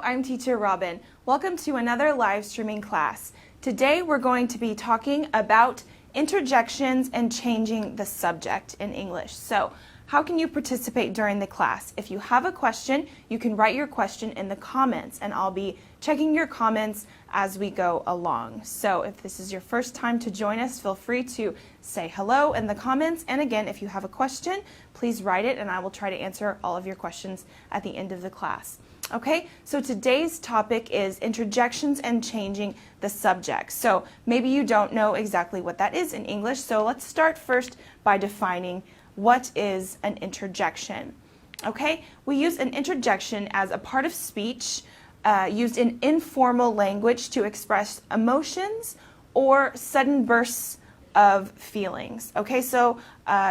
I'm Teacher Robin. Welcome to another live streaming class. Today we're going to be talking about interjections and changing the subject in English. So, how can you participate during the class? If you have a question, you can write your question in the comments, and I'll be checking your comments as we go along. So if this is your first time to join us, feel free to say hello in the comments. And again, if you have a question, please write it, and I will try to answer all of your questions at the end of the class. Okay, so today's topic is interjections and changing the subject. So maybe you don't know exactly what that is in English, so let's start first by defining what is an interjection. Okay, we use an interjection as a part of speech used in informal language to express emotions or sudden bursts of feelings. Okay, so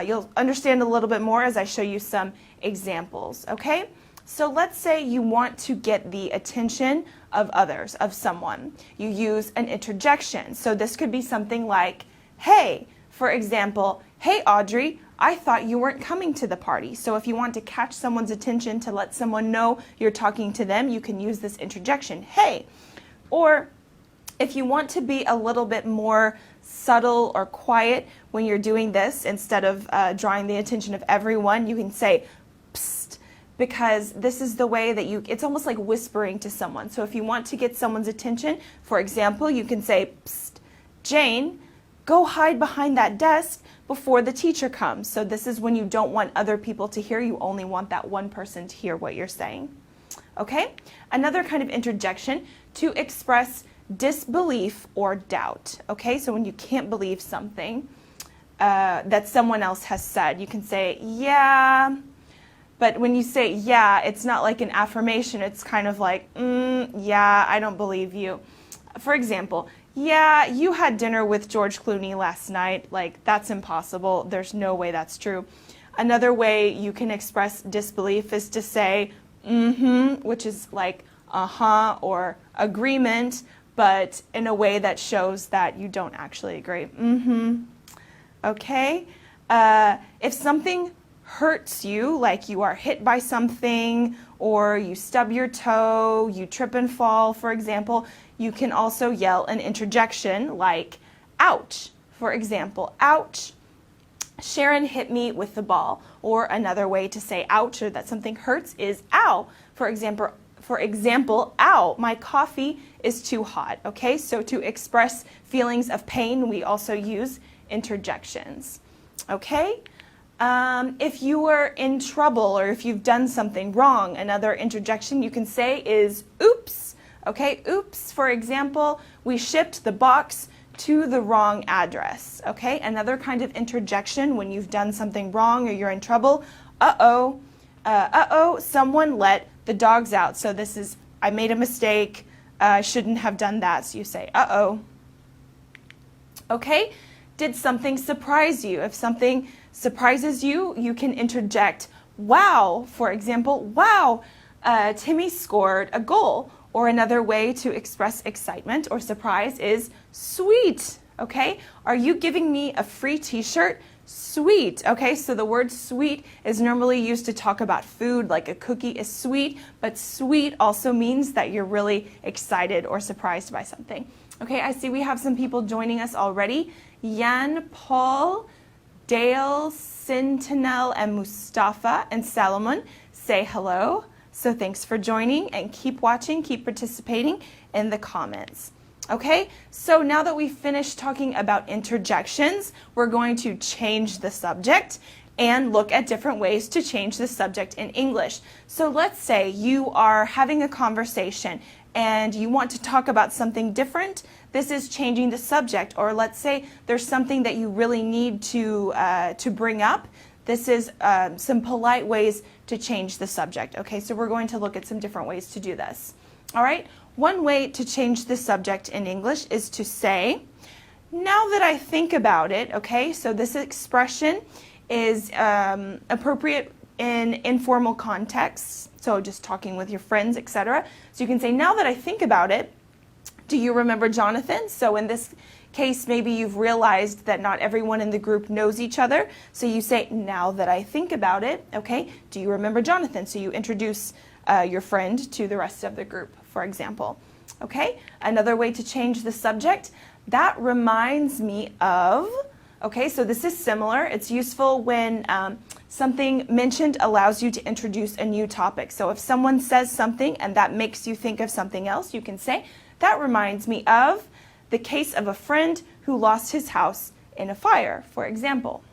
you'll understand a little bit more as I show you some examples. Okay, so let's say you want to get the attention of others, of someone. You use an interjection. So this could be something like, hey, for example, hey Audrey, I thought you weren't coming to the party. So if you want to catch someone's attention to let someone know you're talking to them, you can use this interjection, hey. Or if you want to be a little bit more subtle or quiet when you're doing this, instead of drawing the attention of everyone, you can say, psst, because this is the way that it's almost like whispering to someone. So if you want to get someone's attention, for example, you can say, psst, Jane, go hide behind that desk before the teacher comes. So this is when you don't want other people to hear, you only want that one person to hear what you're saying. Okay? Another kind of interjection, to express disbelief or doubt. Okay? So when you can't believe something that someone else has said, you can say, yeah. But when you say yeah, it's not like an affirmation. It's kind of like, yeah, I don't believe you. For example, yeah, you had dinner with George Clooney last night. Like, that's impossible. There's no way that's true. Another way you can express disbelief is to say, which is like, or agreement, but in a way that shows that you don't actually agree. Okay? If something hurts you, like you are hit by something, or you stub your toe, you trip and fall, for example, you can also yell an interjection like, ouch. For example, ouch, Sharon hit me with the ball. Or another way to say ouch, or that something hurts, is ow. For example, ow, my coffee is too hot. Okay, so to express feelings of pain, we also use interjections. Okay? If you were in trouble or if you've done something wrong, another interjection you can say is oops. Okay, oops, for example, we shipped the box to the wrong address. Okay, another kind of interjection when you've done something wrong or you're in trouble, someone let the dogs out. So this is, I made a mistake, I shouldn't have done that. So you say, Okay, did something surprise you? If something surprises you, you can interject, wow. For example, wow, Timmy scored a goal. Or another way to express excitement or surprise is sweet. Okay, are you giving me a free t-shirt? Sweet. Okay, so the word sweet is normally used to talk about food, like a cookie is sweet, but sweet also means that you're really excited or surprised by something. Okay, I see we have some people joining us already. Jan, Paul, Dale, Sentinel, and Mustafa and Salomon say hello. So thanks for joining, and keep watching, keep participating in the comments. Okay, so now that we've finished talking about interjections, we're going to change the subject and look at different ways to change the subject in English. So let's say you are having a conversation and you want to talk about something different. This is changing the subject. Or let's say there's something that you really need to bring up. This is some polite ways to change the subject. Okay, so we're going to look at some different ways to do this. All right, one way to change the subject in English is to say, now that I think about it, okay, so this expression is appropriate in informal contexts, so just talking with your friends, etc. So you can say, now that I think about it, do you remember Jonathan? So in this case, maybe you've realized that not everyone in the group knows each other. So you say, now that I think about it, okay, do you remember Jonathan? So you introduce your friend to the rest of the group, for example. Okay, another way to change the subject, that reminds me of. Okay, so this is similar. It's useful when something mentioned allows you to introduce a new topic. So if someone says something and that makes you think of something else, you can say, that reminds me of the case of a friend who lost his house in a fire, for example.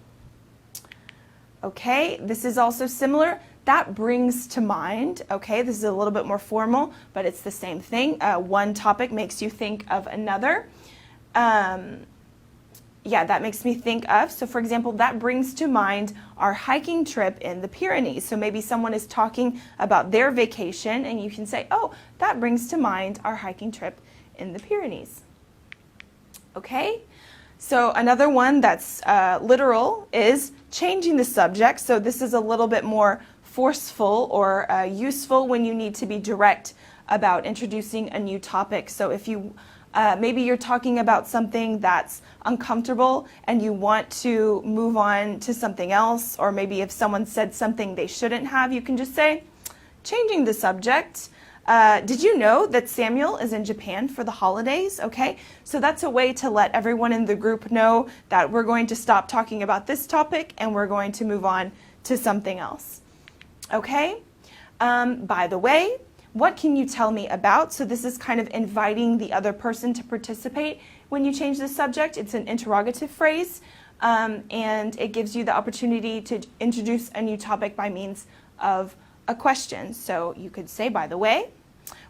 Okay, this is also similar. That brings to mind. Okay, this is a little bit more formal, but it's the same thing. One topic makes you think of another. Yeah, that makes me think of. So for example, that brings to mind our hiking trip in the Pyrenees. So maybe someone is talking about their vacation and you can say, oh, that brings to mind our hiking trip in the Pyrenees. Okay, so another one that's literal is changing the subject. So this is a little bit more forceful or useful when you need to be direct about introducing a new topic. So if you maybe you're talking about something that's uncomfortable and you want to move on to something else, or maybe if someone said something they shouldn't have, you can just say, changing the subject. Did you know that Samuel is in Japan for the holidays? Okay, so that's a way to let everyone in the group know that we're going to stop talking about this topic and we're going to move on to something else. Okay, by the way, what can you tell me about? So this is kind of inviting the other person to participate. When you change the subject, it's an interrogative phrase, and it gives you the opportunity to introduce a new topic by means of a question. So you could say, by the way,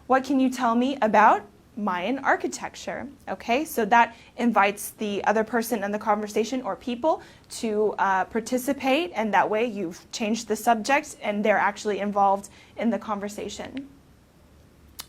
what can you tell me about Mayan architecture? Okay, so that invites the other person in the conversation or people to participate, and that way you've changed the subject and they're actually involved in the conversation.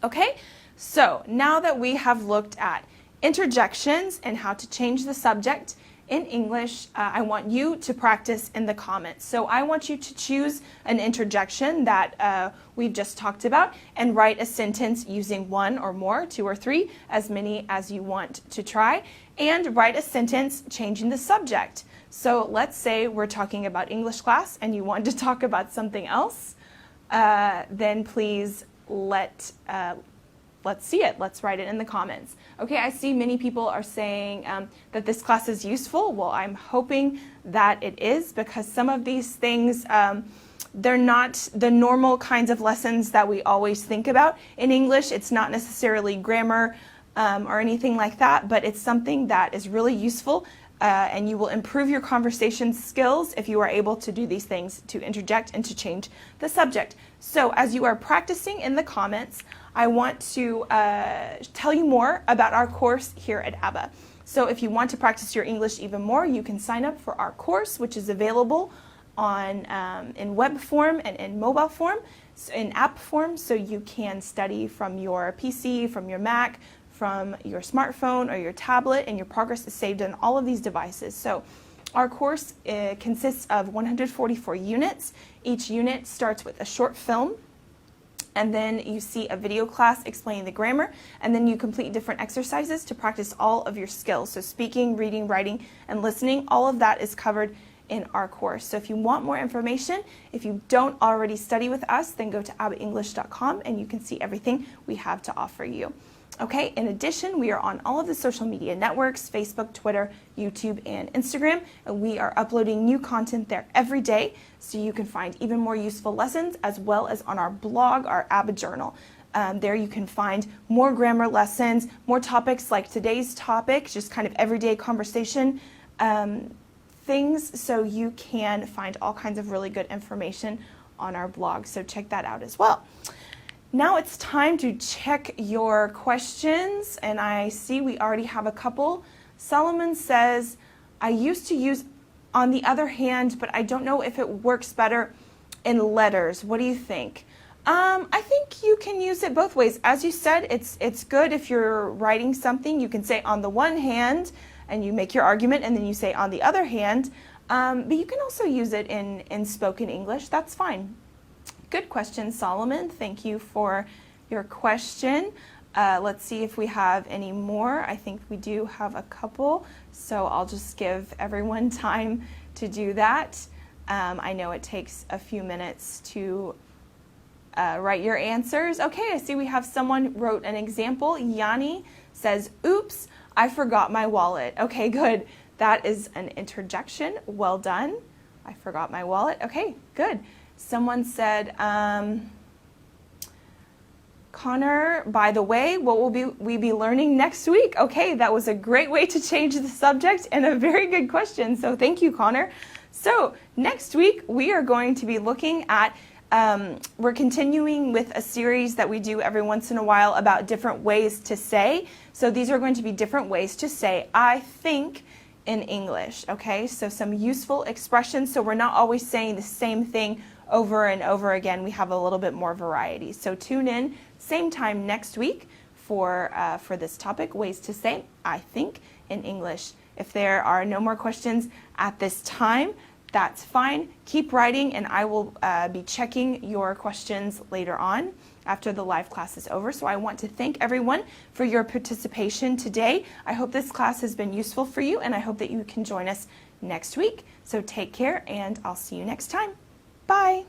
Okay, so now that we have looked at interjections and how to change the subject in English, I want you to practice in the comments. So I want you to choose an interjection that we've just talked about and write a sentence using one or more, 2 or 3, as many as you want to try, and write a sentence changing the subject. So let's say we're talking about English class and you want to talk about something else, then please let's see it. Let's write it in the comments. Okay, I see many people are saying that this class is useful. Well, I'm hoping that it is, because some of these things, they're not the normal kinds of lessons that we always think about in English. It's not necessarily grammar or anything like that, but it's something that is really useful, and you will improve your conversation skills if you are able to do these things, to interject and to change the subject. So as you are practicing in the comments, I want to tell you more about our course here at ABBA. So if you want to practice your English even more, you can sign up for our course, which is available on in web form and in mobile form, in app form, so you can study from your PC, from your Mac, from your smartphone or your tablet, and your progress is saved on all of these devices. So our course consists of 144 units. Each unit starts with a short film, and then you see a video class explaining the grammar, and then you complete different exercises to practice all of your skills. So speaking, reading, writing, and listening, all of that is covered in our course. So if you want more information, if you don't already study with us, then go to abbaenglish.com and you can see everything we have to offer you. Okay, in addition, we are on all of the social media networks, Facebook, Twitter, YouTube, and Instagram, and we are uploading new content there every day, so you can find even more useful lessons, as well as on our blog, our ABBA journal. There you can find more grammar lessons, more topics like today's topic, just kind of everyday conversation things, so you can find all kinds of really good information on our blog, so check that out as well. Now it's time to check your questions, and I see we already have a couple. Solomon says, I used to use on the other hand, but I don't know if it works better in letters. What do you think? I think you can use it both ways. As you said, it's good if you're writing something. You can say on the one hand, and you make your argument, and then you say on the other hand, but you can also use it in spoken English. That's fine. Good question, Solomon. Thank you for your question. Let's see if we have any more. I think we do have a couple, so I'll just give everyone time to do that. I know it takes a few minutes to write your answers. Okay, I see we have someone wrote an example. Yanni says, oops, I forgot my wallet. Okay, good. That is an interjection. Well done. I forgot my wallet. Okay, good. Someone said, Connor, by the way, what will we be learning next week? Okay, that was a great way to change the subject and a very good question. So thank you, Connor. So next week, we are going to be looking at, we're continuing with a series that we do every once in a while about different ways to say. So these are going to be different ways to say, I think, in English. Okay, so some useful expressions. So we're not always saying the same thing over and over again. We have a little bit more variety. So tune in same time next week for this topic, ways to say I think in English. If there are no more questions at this time, that's fine. Keep writing and I will be checking your questions later on after the live class is over. So I want to thank everyone for your participation today. I hope this class has been useful for you and I hope that you can join us next week. So take care and I'll see you next time. Bye.